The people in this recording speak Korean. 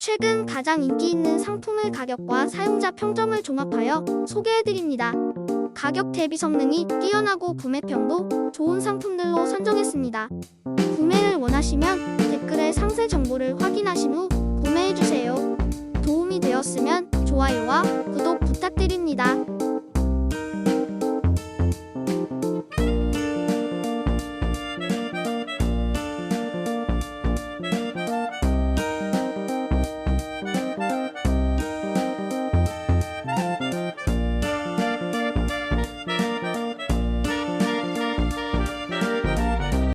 최근 가장 인기 있는 상품의 가격과 사용자 평점을 종합하여 소개해드립니다. 가격 대비 성능이 뛰어나고 구매평도 좋은 상품들로 선정했습니다. 구매를 원하시면 댓글에 상세 정보를 확인하신 후 구매해주세요. 도움이 되었으면 좋아요와 구독 부탁드립니다.